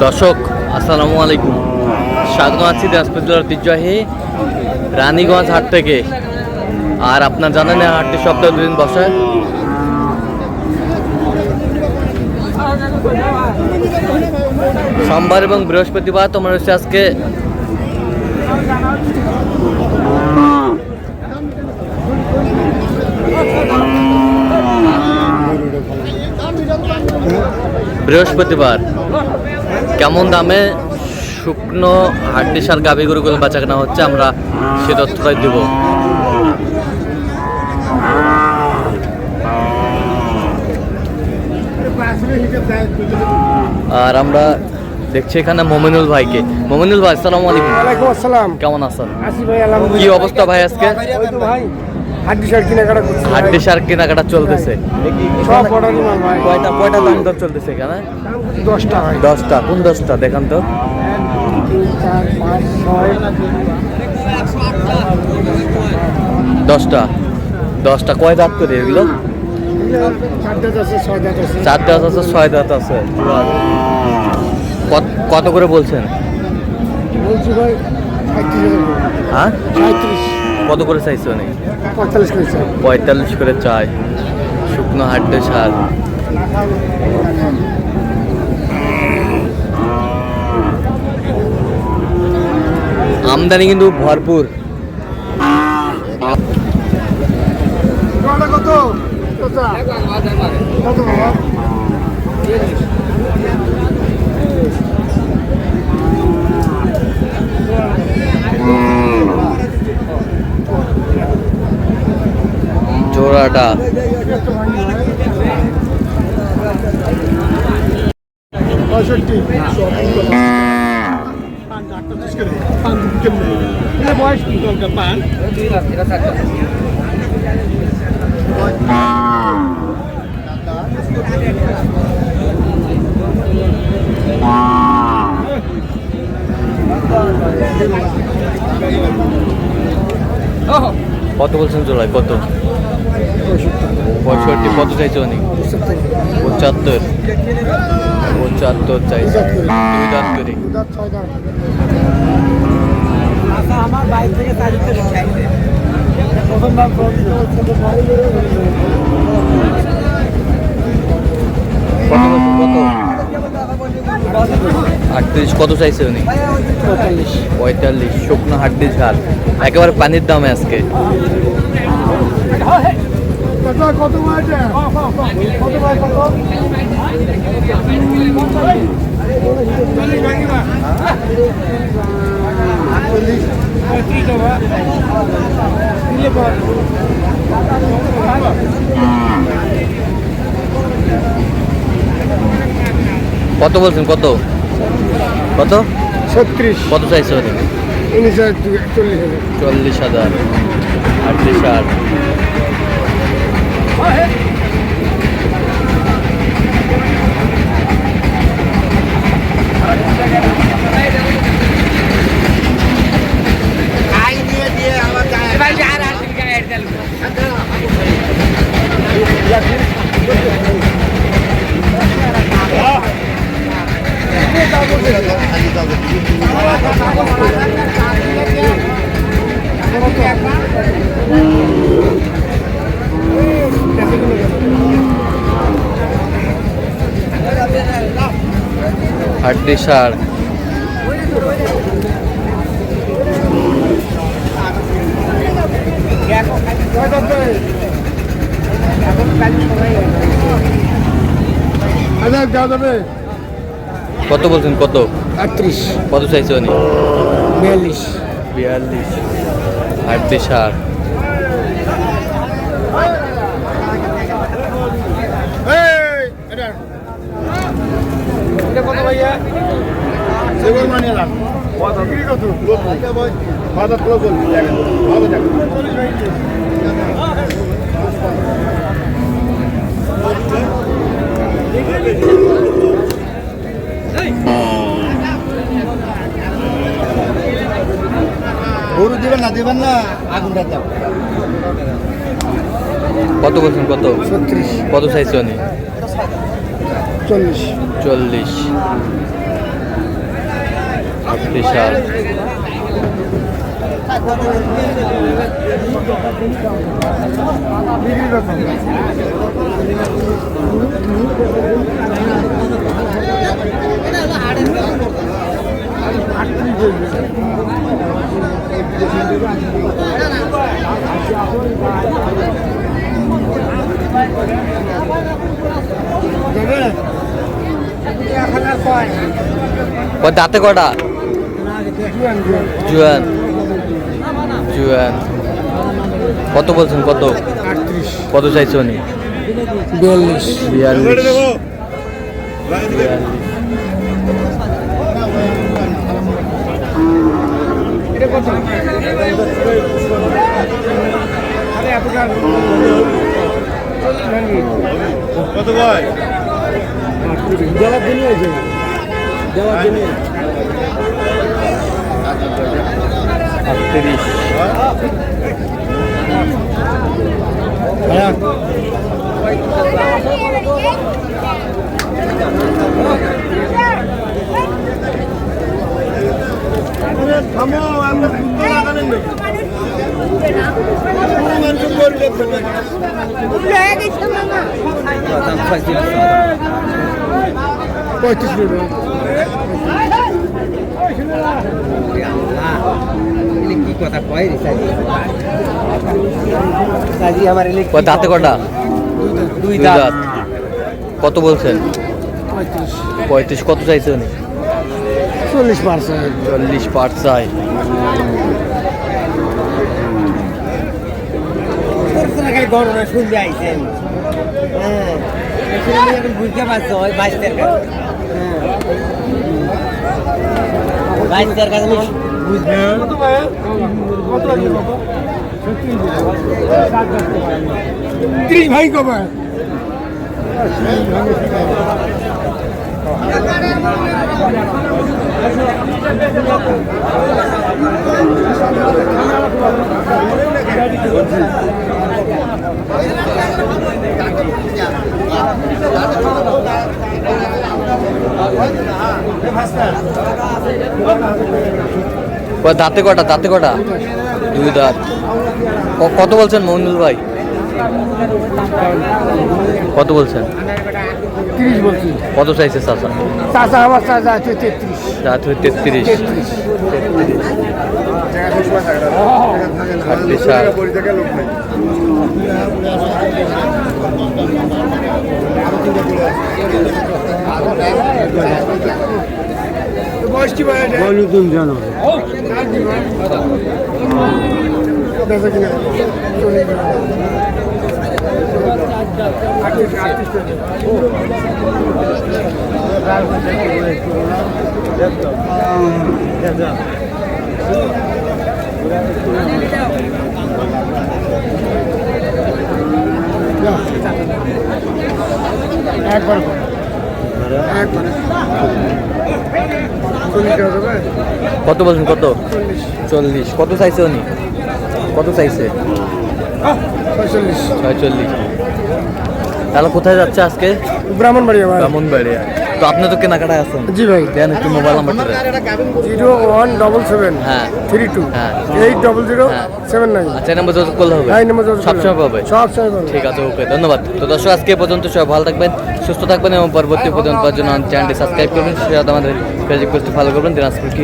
দর্শক আসসালামু আলাইকুম, স্বাগত আছি দিনাজপুর জেলার ঐতিহ্যবাহী রানীগঞ্জ হাট থেকে। আর আপনার জানেন হাটটি সপ্তাহে 2 দিন বসে। সোমবার এবং বৃহস্পতিবার তোমার হচ্ছে আজকে বৃহস্পতিবার কেমন দামে শুকনো হাড্ডি সার গাভী গরুগুলো বেচা কেনা হচ্ছে আমরা সে তথ্যটাই দেব। আর আমরা দেখছি এখানে মোমিনুল ভাইকে। মোমিনুল ভাই আসসালামু আলাইকুম। ওয়ালাইকুম আসসালাম। কেমন আছেন? আসি ভাই, আলহামদুলিল্লাহ। কি অবস্থা ভাই আজকে? ওই তো ভাই হাড্ডি সার কেনাকাটা করছি। হাড্ডি সার কেনাকাটা চলতেছে, সব অর্ডারই মাল ভাই। কয়টা দাম দর চলতেছে এখানে? 10টা ভাই। 10টা। কোন 10টা দেখান তো? 3, 4, 5, 6 10টা কয় দাঁত করে এগুলো? 4 দাঁত আছে, 6 দাঁত আছে। 4 দাঁত আছে, 6 দাঁত আছে। কত করে বলছেন? বলছি ভাই 35,000 করে। হ্যাঁ 35, কত করে চাইছো অনেক? 45 করে চাই। 45 করে চাই শুকনো হাড্ডি সার। আমদানি কিন্তু ভরপুর। কত? কত বাবা? জোড়াটা কত বলছেন জোড়ায়? কত? 65। কত চাইছো অনেক? 75 চাইছে। 2 দাঁত করে। আমার বাইক থেকে তারিখে প্রথম দাম কত 38। কত চাইছে উনি? 45। শুকনো হাড্ডি ঝাল একেবারে পানির দামে আজকে। কত ভাই? কত ভাই? কত? কত বলছেন? কত 36। কত চাইছে উনি? 40,000। হাড্ডি সার হাড্ডি সার কত বলছেন? কত? 38। কত চাইছে উনি? 42। হাড্ডি সার কত ভাইয়া? গরু দিবেন না আগুনটা দাও। কত বলছেন? কত? 36। কত চাইছে উনি? 40। 40। বিশাল দাঁতে কটা? জুয়ান জুয়ান। কত বলছেন? কত কত চাইছে উনি? 42 42। কত ভাই? দেওয়ার জন্য হয়েছে, দেওয়ার জন্য 38। থামো, আমরা লাগালেন না। মানুষ করলে 35 কি কথা কয় রে দাঁতে কটা? দুই দাঁত। কত বলছেন? 35। কত চাইছে উনি? 40%। 40 পার চাই। গণনা শুনতে আইছেন। হ্যাঁ এখন বুঝতে পারছো ওই 22 কাছে। হ্যাঁ 22 কাছে বুঝবেন। কত ভাই? কত লাগবে? কত? 30 ভাই কবে? দাঁতে কটা? দাঁতে কটা? 2 দাঁত। কত বলছেন মইনুল ভাই? কত বলছেন? 30 বলছি। কত চাইছে চাচা? চাচা আমার চাচা আছে 33। দাঁত হয়ে 33। বিশাল। বয়স কি ভাই? নতুন জানো বেচা কিনা একবার কত বলছেন? কত? 40। কত চাইছে উনি? কত চাইছে? 46। তাহলে কোথায় যাচ্ছে আজকে? ব্রাহ্মণবাড়িয়া ভাই। ব্রাহ্মণবাড়িয়া। তো আপনি তো কেনাকাটায় আছেন। জি ভাই। দেন একটু মোবাইল নাম্বারটা দেন। 01777 হ্যাঁ 32 হ্যাঁ 80079। আচ্ছা, এই নাম্বার যোগাযোগ করলে হবে? এই নাম্বার যোগাযোগ করলে সবসময় পাবে? সবসময় পাবে। ঠিক আছে, ওকে, ধন্যবাদ। তো দর্শক, আজকে এ পর্যন্ত সবাই ভালো থাকবেন, সুস্থ থাকবেন এবং পরবর্তী পর্যন্ত জন্য চ্যানেলটি সাবস্ক্রাইব করবেন, সাথে আমাদের ফেসবুক পেজটি ফলো করবেন। দিনাজপুর কি